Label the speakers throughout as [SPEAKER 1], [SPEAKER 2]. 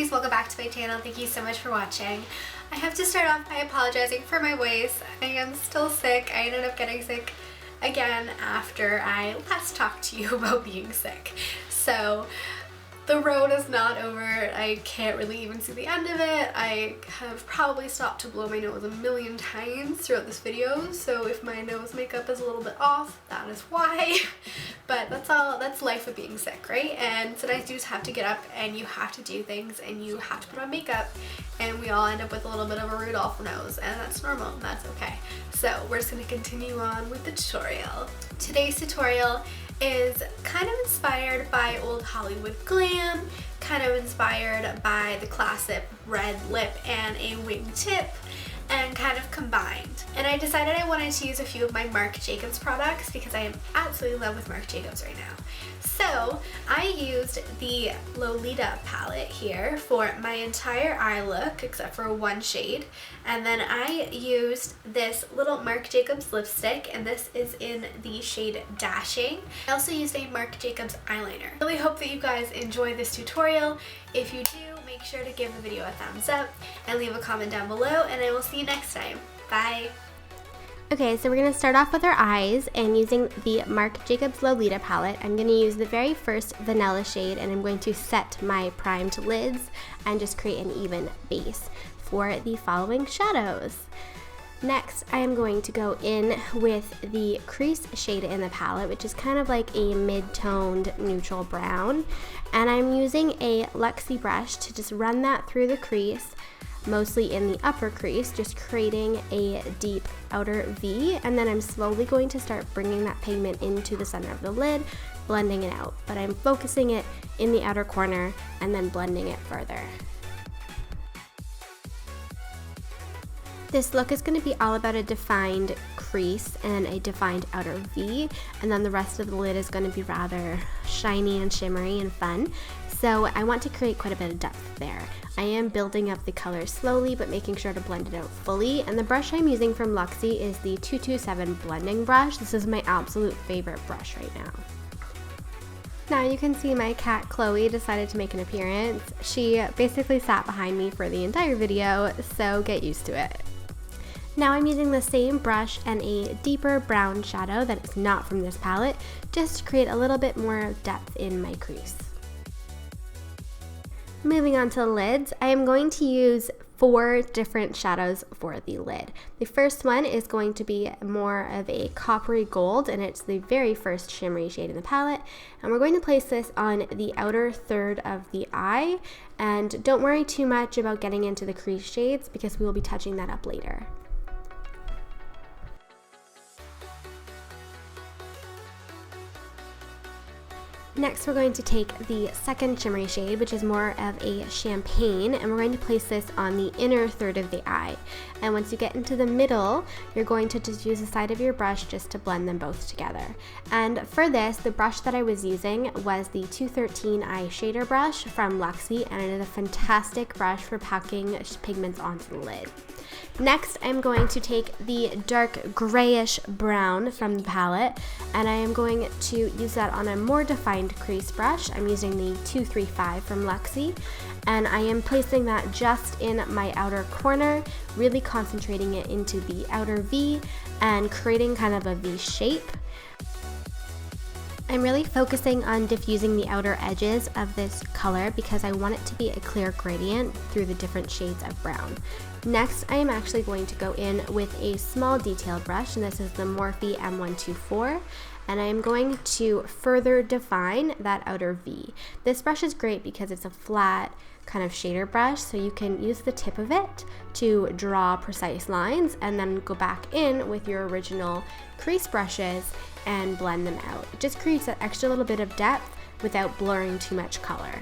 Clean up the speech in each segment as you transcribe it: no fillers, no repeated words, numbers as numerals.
[SPEAKER 1] Falsies, welcome back to my channel. Thank you so much for watching. I have to start off by apologizing for my voice. I am still sick. I ended up getting sick again after I last talked to you about being sick. So the road is not over. I can't really even see the end of it. I have probably stopped to blow my nose a million times throughout this video, so if my nose makeup is a little bit off, that is why. But that's life of being sick, right? And sometimes you just have to get up and you have to do things and you have to put on makeup, and we all end up with a little bit of a Rudolph nose, and that's normal, and that's okay. So we're just gonna continue on with the tutorial. Today's tutorial is kind of inspired by old Hollywood glam, kind of inspired by the classic red lip and a wingtip, and kind of combined. And I decided I wanted to use a few of my Marc Jacobs products because I am absolutely in love with Marc Jacobs right now. So I used the Lolita palette here for my entire eye look except for one shade, and then I used this little Marc Jacobs lipstick, and this is in the shade Dashing. I also used a Marc Jacobs eyeliner. I really hope that you guys enjoy this tutorial. If you do, make sure to give the video a thumbs up and leave a comment down below, and I will see you next time. Bye!
[SPEAKER 2] Okay, so we're going to start off with our eyes, and using the Marc Jacobs Lolita palette, I'm going to use the very first vanilla shade, and I'm going to set my primed lids and just create an even base for the following shadows. Next, I am going to go in with the crease shade in the palette, which is kind of like a mid-toned neutral brown, and I'm using a Luxie brush to just run that through the crease, mostly in the upper crease, just creating a deep outer V, and then I'm slowly going to start bringing that pigment into the center of the lid, blending it out, but I'm focusing it in the outer corner and then blending it further. This look is going to be all about a defined crease and a defined outer V, and then the rest of the lid is going to be rather shiny and shimmery and fun. So I want to create quite a bit of depth there. I am building up the color slowly but making sure to blend it out fully, and the brush I'm using from Luxie is the 227 blending brush. This is my absolute favorite brush right now. Now you can see my cat Chloe decided to make an appearance. She basically sat behind me for the entire video, so get used to it. Now I'm using the same brush and a deeper brown shadow that is not from this palette, just to create a little bit more depth in my crease. Moving on to the lids, I am going to use 4 different shadows for the lid. The first one is going to be more of a coppery gold, and it's the very first shimmery shade in the palette, and we're going to place this on the outer third of the eye, and don't worry too much about getting into the crease shades because we will be touching that up later. Next, we're going to take the second shimmery shade, which is more of a champagne, and we're going to place this on the inner third of the eye. And once you get into the middle, you're going to just use the side of your brush just to blend them both together. And for this, the brush that I was using was the 213 Eyeshadow brush from Luxie, and it is a fantastic brush for packing pigments onto the lid. Next, I'm going to take the dark grayish brown from the palette, and I am going to use that on a more defined crease brush. I'm using the 235 from Luxie, and I am placing that just in my outer corner, really concentrating it into the outer V and creating kind of a V shape. I'm really focusing on diffusing the outer edges of this color because I want it to be a clear gradient through the different shades of brown. Next, I am actually going to go in with a small detail brush, and this is the Morphe M124, and I am going to further define that outer V. This brush is great because it's a flat kind of shader brush, so you can use the tip of it to draw precise lines and then go back in with your original crease brushes and blend them out. It just creates that extra little bit of depth without blurring too much color.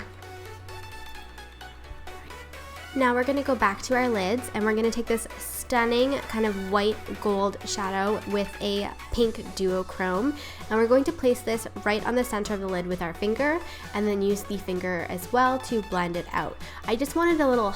[SPEAKER 2] Now we're going to go back to our lids, and we're going to take this stunning kind of white gold shadow with a pink duochrome, and we're going to place this right on the center of the lid with our finger, and then use the finger as well to blend it out. I just wanted a little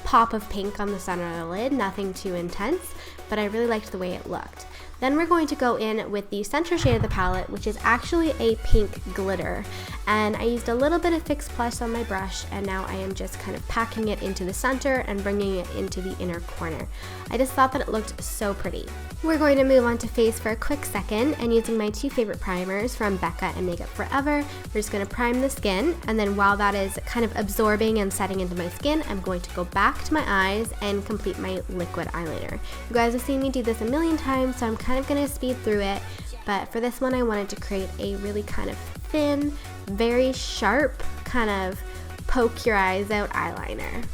[SPEAKER 2] pop of pink on the center of the lid, nothing too intense, but I really liked the way it looked. Then we're going to go in with the center shade of the palette, which is actually a pink glitter, And I used a little bit of Fix Plus on my brush, and now I am just kind of packing it into the center and bringing it into the inner corner. I just thought that it looked so pretty. We're going to move on to face for a quick second, and using my two favorite primers from Becca and Makeup Forever, we're just going to prime the skin, and then while that is kind of absorbing and setting into my skin, I'm going to go back to my eyes and complete my liquid eyeliner. You guys have seen me do this a million times, so I'm kind of going to speed through it, but for this one I wanted to create a really kind of thin, very sharp, kind of poke your eyes out eyeliner.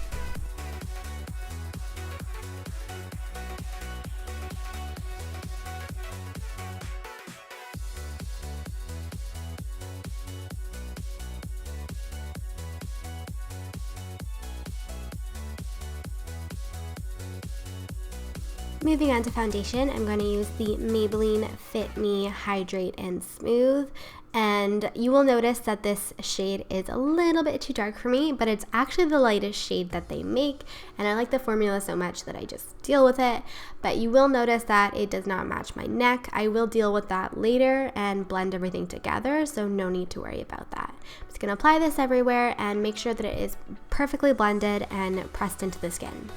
[SPEAKER 2] Moving on to foundation, I'm going to use the Maybelline Fit Me Hydrate and Smooth, and you will notice that this shade is a little bit too dark for me, but it's actually the lightest shade that they make, and I like the formula so much that I just deal with it. But you will notice that it does not match my neck. I will deal with that later and blend everything together, so no need to worry about that. I'm just going to apply this everywhere and make sure that it is perfectly blended and pressed into the skin.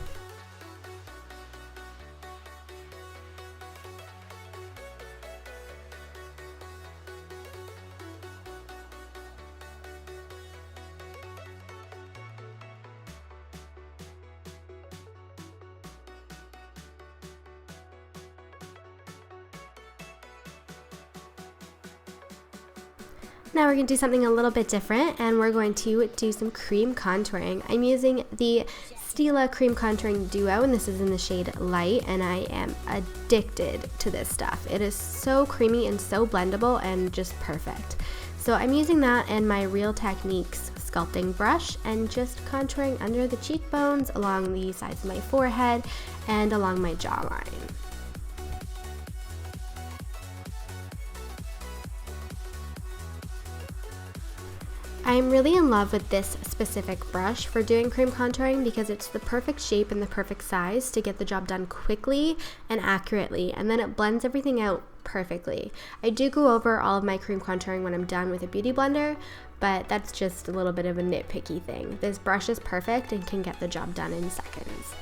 [SPEAKER 2] Now we're going to do something a little bit different, and we're going to do some cream contouring. I'm using the Stila Cream Contouring Duo, and this is in the shade Light, and I am addicted to this stuff. It is so creamy and so blendable and just perfect. So I'm using that and my Real Techniques sculpting brush and just contouring under the cheekbones, along the sides of my forehead, and along my jawline. I'm really in love with this specific brush for doing cream contouring because it's the perfect shape and the perfect size to get the job done quickly and accurately, and then it blends everything out perfectly. I do go over all of my cream contouring when I'm done with a beauty blender, but that's just a little bit of a nitpicky thing. This brush is perfect and can get the job done in seconds.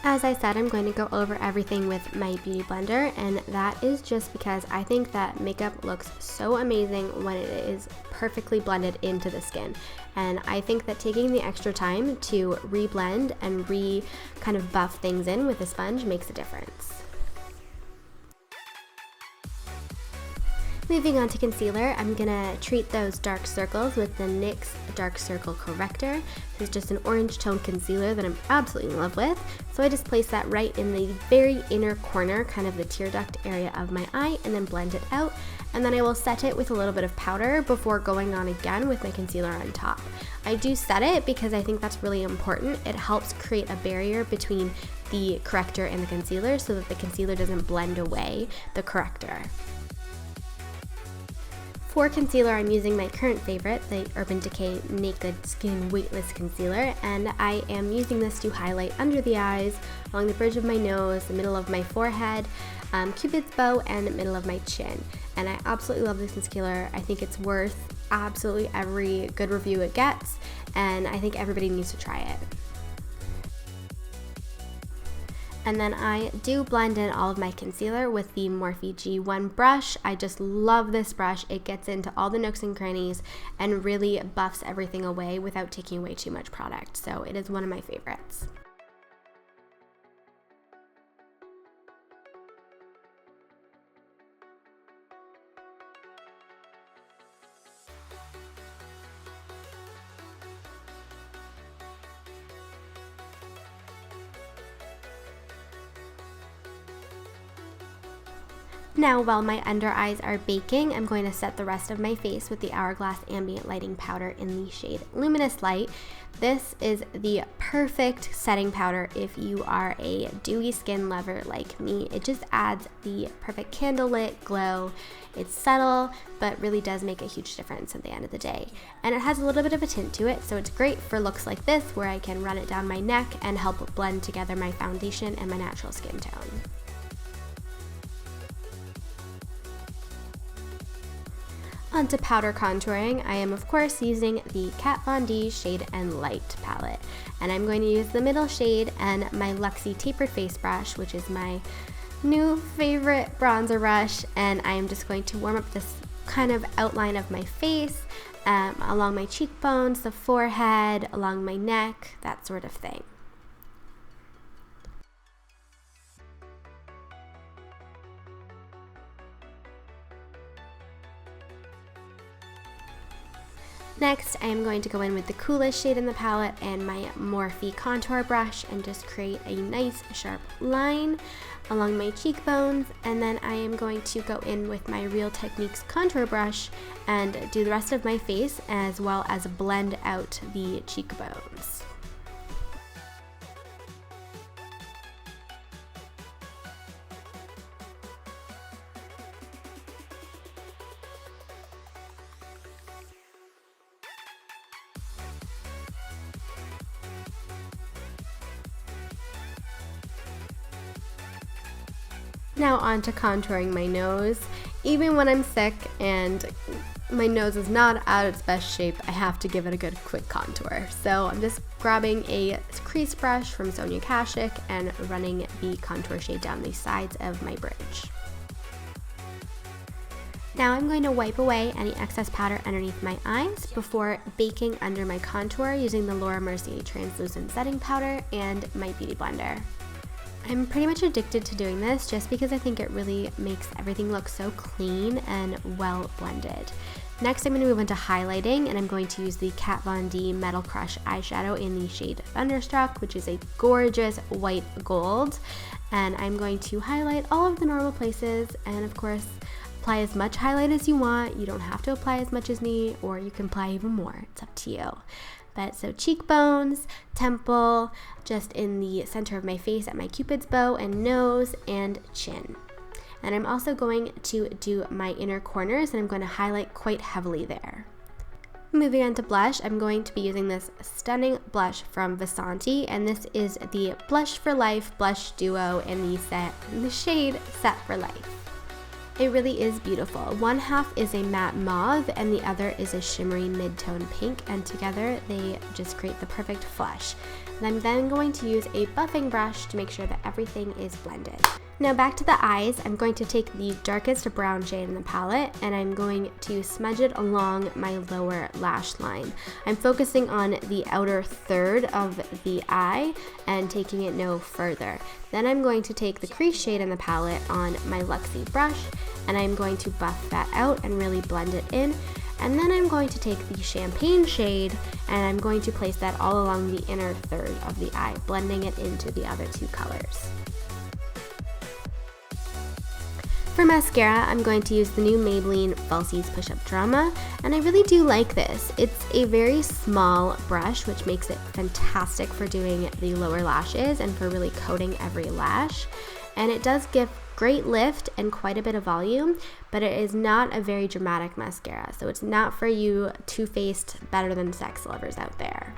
[SPEAKER 2] As I said, I'm going to go over everything with my beauty blender, and that is just because I think that makeup looks so amazing when it is perfectly blended into the skin. And I think that taking the extra time to re-blend and kind of buff things in with a sponge makes a difference. Moving on to concealer, I'm going to treat those dark circles with the NYX Dark Circle Corrector. This is just an orange tone concealer that I'm absolutely in love with. So I just place that right in the very inner corner, kind of the tear duct area of my eye, and then blend it out. And then I will set it with a little bit of powder before going on again with my concealer on top. I do set it because I think that's really important. It helps create a barrier between the corrector and the concealer so that the concealer doesn't blend away the corrector. For concealer, I'm using my current favorite, the Urban Decay Naked Skin Weightless Concealer, and I am using this to highlight under the eyes, along the bridge of my nose, the middle of my forehead, Cupid's bow, and the middle of my chin. And I absolutely love this concealer. I think it's worth absolutely every good review it gets, and I think everybody needs to try it. And then I do blend in all of my concealer with the Morphe G1 brush. I just love this brush. It gets into all the nooks and crannies and really buffs everything away without taking away too much product. So it is one of my favorites. Now, while my under eyes are baking, I'm going to set the rest of my face with the Hourglass Ambient Lighting Powder in the shade Luminous Light. This is the perfect setting powder if you are a dewy skin lover like me. It just adds the perfect candlelit glow. It's subtle, but really does make a huge difference at the end of the day. And it has a little bit of a tint to it, so it's great for looks like this where I can run it down my neck and help blend together my foundation and my natural skin tone. Onto powder contouring, I am of course using the Kat Von D Shade and Light palette. And I'm going to use the middle shade and my Luxie Tapered Face Brush, which is my new favorite bronzer brush. And I am just going to warm up this kind of outline of my face, along my cheekbones, the forehead, along my neck, that sort of thing. Next, I am going to go in with the coolest shade in the palette and my Morphe contour brush and just create a nice sharp line along my cheekbones, and then I am going to go in with my Real Techniques contour brush and do the rest of my face as well as blend out the cheekbones. Now on to contouring my nose. Even when I'm sick and my nose is not at its best shape, I have to give it a good quick contour. So I'm just grabbing a crease brush from Sonia Kashuk and running the contour shade down the sides of my bridge. Now I'm going to wipe away any excess powder underneath my eyes before baking under my contour using the Laura Mercier Translucent Setting Powder and my Beauty Blender. I'm pretty much addicted to doing this just because I think it really makes everything look so clean and well blended. Next, I'm going to move into highlighting, and I'm going to use the Kat Von D Metal Crush eyeshadow in the shade Thunderstruck, which is a gorgeous white gold. And I'm going to highlight all of the normal places, and of course, apply as much highlight as you want. You don't have to apply as much as me, or you can apply even more. It's up to you. But so cheekbones, temple, just in the center of my face at my cupid's bow, and nose and chin. And I'm also going to do my inner corners, and I'm going to highlight quite heavily there. Moving on to blush, I'm going to be using this stunning blush from Vasanti, and this is the Blush for Life Blush Duo in the shade Set for Life. It really is beautiful. One half is a matte mauve and the other is a shimmery mid-tone pink, and together they just create the perfect flush. And I'm then going to use a buffing brush to make sure that everything is blended. Now back to the eyes, I'm going to take the darkest brown shade in the palette and I'm going to smudge it along my lower lash line. I'm focusing on the outer third of the eye and taking it no further. Then I'm going to take the crease shade in the palette on my Luxie brush and I'm going to buff that out and really blend it in. And then I'm going to take the champagne shade and I'm going to place that all along the inner third of the eye, blending it into the other two colors. For mascara, I'm going to use the new Maybelline Falsies Push Up Drama, and I really do like this. It's a very small brush, which makes it fantastic for doing the lower lashes and for really coating every lash. And it does give great lift and quite a bit of volume, but it is not a very dramatic mascara, so it's not for you two-faced, better than sex lovers out there.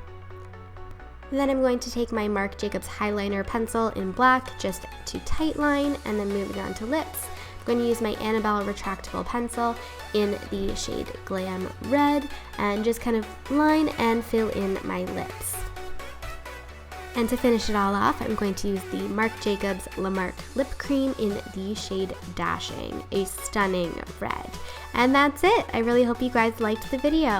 [SPEAKER 2] Then I'm going to take my Marc Jacobs Highliner pencil in black just to tightline, and then moving on to lips. I'm going to use my Annabelle retractable pencil in the shade Glam Red and just kind of line and fill in my lips. And to finish it all off, I'm going to use the Marc Jacobs La Marque Lip Cream in the shade Dashing, a stunning red. And that's it. I really hope you guys liked the video.